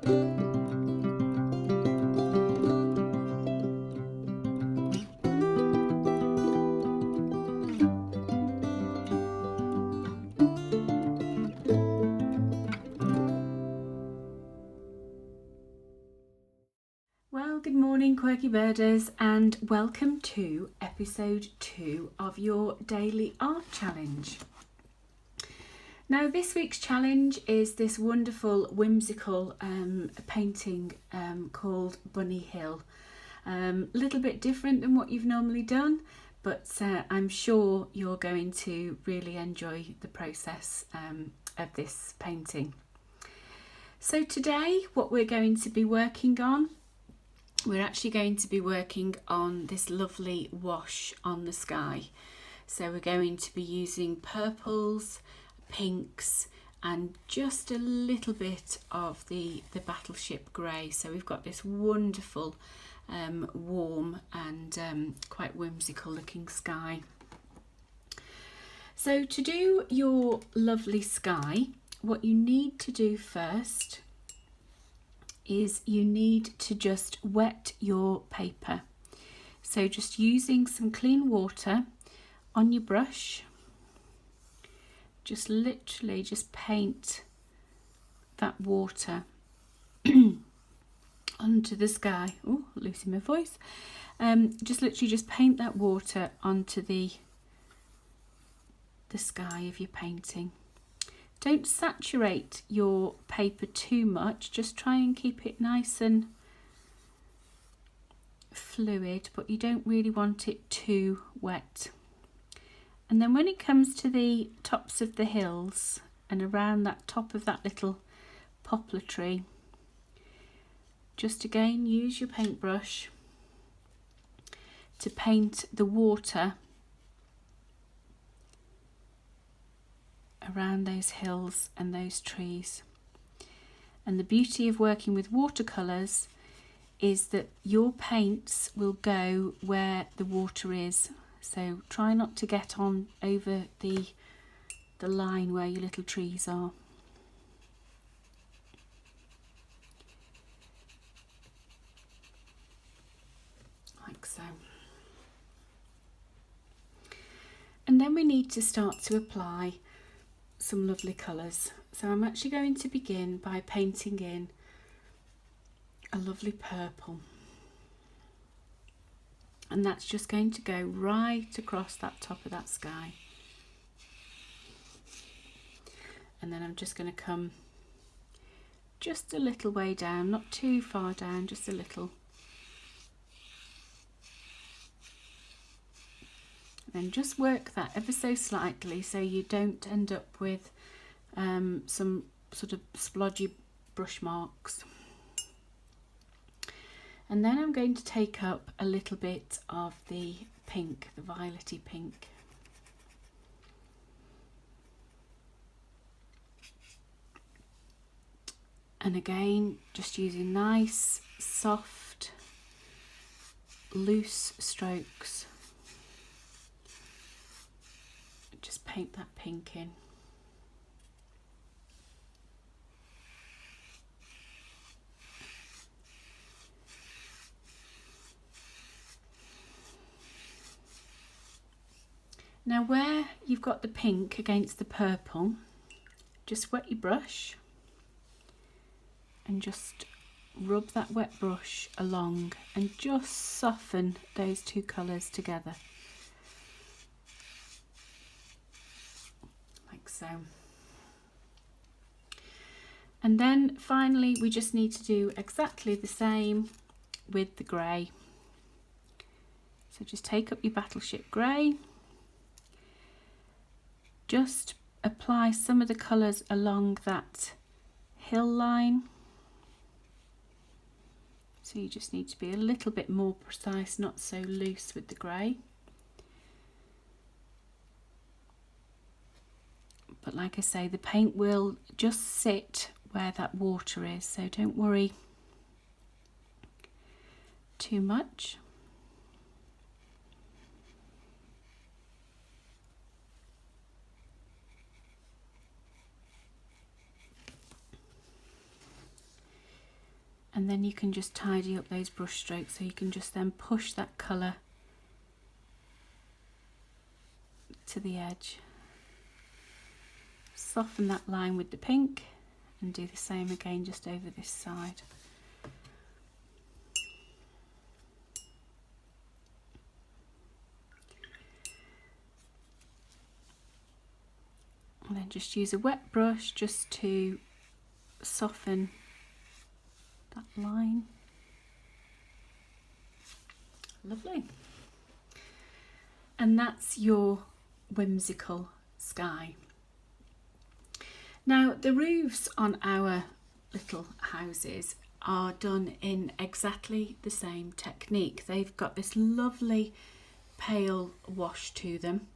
Well, good morning, quirky birders, and welcome to episode 2 of your daily art challenge. Now, this week's challenge is this wonderful, whimsical painting called Bunny Hill. A little bit different than what you've normally done, but I'm sure you're going to really enjoy the process of this painting. So today, what we're going to be working on, we're actually going to be working on this lovely wash on the sky. So we're going to be using purples, pinks, and just a little bit of the battleship grey. So we've got this wonderful warm and quite whimsical looking sky. So to do your lovely sky, what you need to do first is you need to just wet your paper. So just using some clean water on your brush, just literally just paint that water onto the sky. Oh, losing my voice. Just literally just paint that water onto the sky of your painting. Don't saturate your paper too much, just try and keep it nice and fluid, but you don't really want it too wet. And then when it comes to the tops of the hills and around that top of that little poplar tree, just again use your paintbrush to paint the water around those hills and those trees. And the beauty of working with watercolours is that your paints will go where the water is. So try not to get on over the line where your little trees are. Like so. And then we need to start to apply some lovely colours. So I'm actually going to begin by painting in a lovely purple, and that's just going to go right across that top of that sky. And then I'm just going to come just a little way down, not too far down, just a little. Then just work that ever so slightly so you don't end up with some sort of splodgy brush marks. And then I'm going to take up a little bit of the pink, the violety pink. And again, just using nice, soft, loose strokes. Just paint that pink in. Now where you've got the pink against the purple, just wet your brush and just rub that wet brush along and just soften those two colours together. So, and then finally we just need to do exactly the same with the grey. So just take up your battleship grey, just apply some of the colours along that hill line. So you just need to be a little bit more precise, not so loose with the grey. But like I say, the paint will just sit where that water is, so don't worry too much. And then you can just tidy up those brush strokes, so you can just then push that colour to the edge. Soften that line with the pink and do the same again just over this side. And then just use a wet brush just to soften that line. Lovely. And that's your whimsical sky. Now, the roofs on our little houses are done in exactly the same technique. They've got this lovely pale wash to them,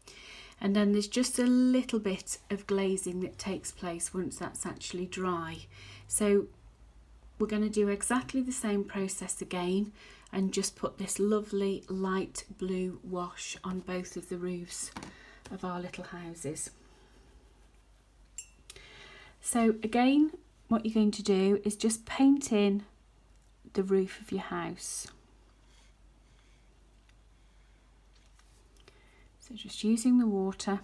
and then there's just a little bit of glazing that takes place once that's actually dry. So we're going to do exactly the same process again and just put this lovely light blue wash on both of the roofs of our little houses. So again, what you're going to do is just paint in the roof of your house. So just using the water.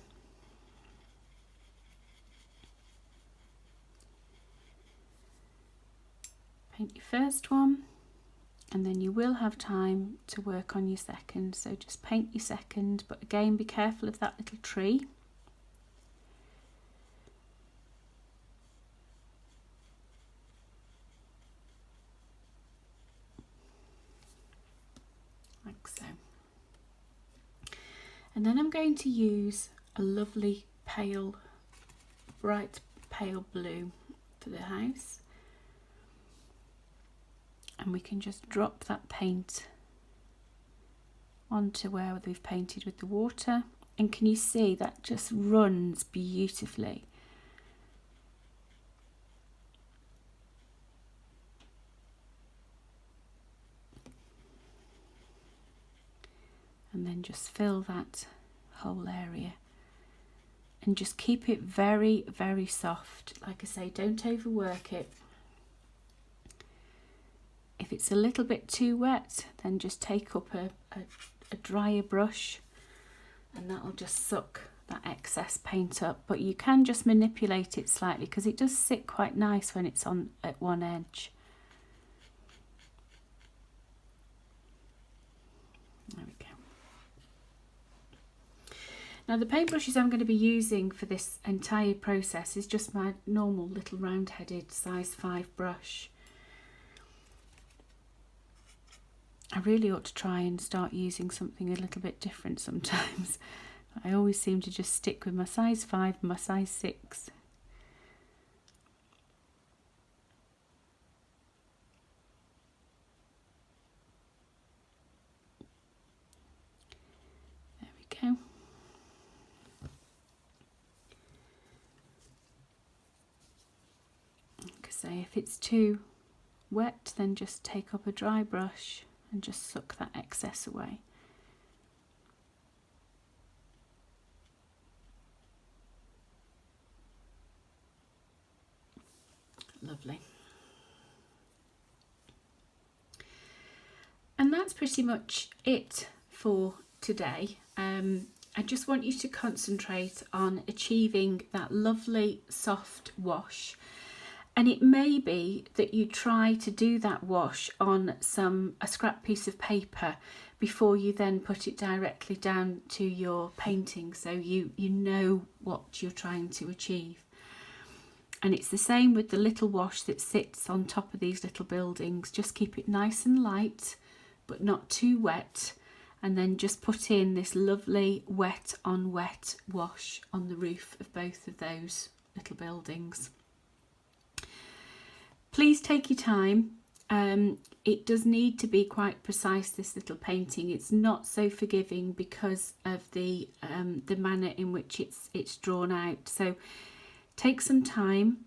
Paint your first one, and then you will have time to work on your second. So just paint your second, but again be careful of that little tree. Like so. And then I'm going to use a lovely pale, bright pale blue for the house. And we can just drop that paint onto where we've painted with the water. And can you see that just runs beautifully? And then just fill that whole area and just keep it very, very soft. Like I say, don't overwork it. If it's a little bit too wet, then just take up a drier brush and that'll just suck that excess paint up. But you can just manipulate it slightly because it does sit quite nice when it's on at one edge. There we go. Now the paintbrushes I'm going to be using for this entire process is just my normal little round-headed size 5 brush. I really ought to try and start using something a little bit different sometimes. I always seem to just stick with my size 5 and my size 6. There we go. Like I say, if it's too wet, then just take up a dry brush and just suck that excess away. Lovely. And that's pretty much it for today. I just want you to concentrate on achieving that lovely soft wash. And it may be that you try to do that wash on a scrap piece of paper before you then put it directly down to your painting, so you know what you're trying to achieve. And it's the same with the little wash that sits on top of these little buildings. Just keep it nice and light, but not too wet. And then just put in this lovely wet on wet wash on the roof of both of those little buildings. Please take your time. It does need to be quite precise, this little painting. It's not so forgiving because of the manner in which it's drawn out. So take some time,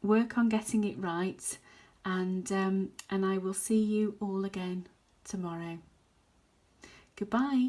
work on getting it right, and I will see you all again tomorrow. Goodbye.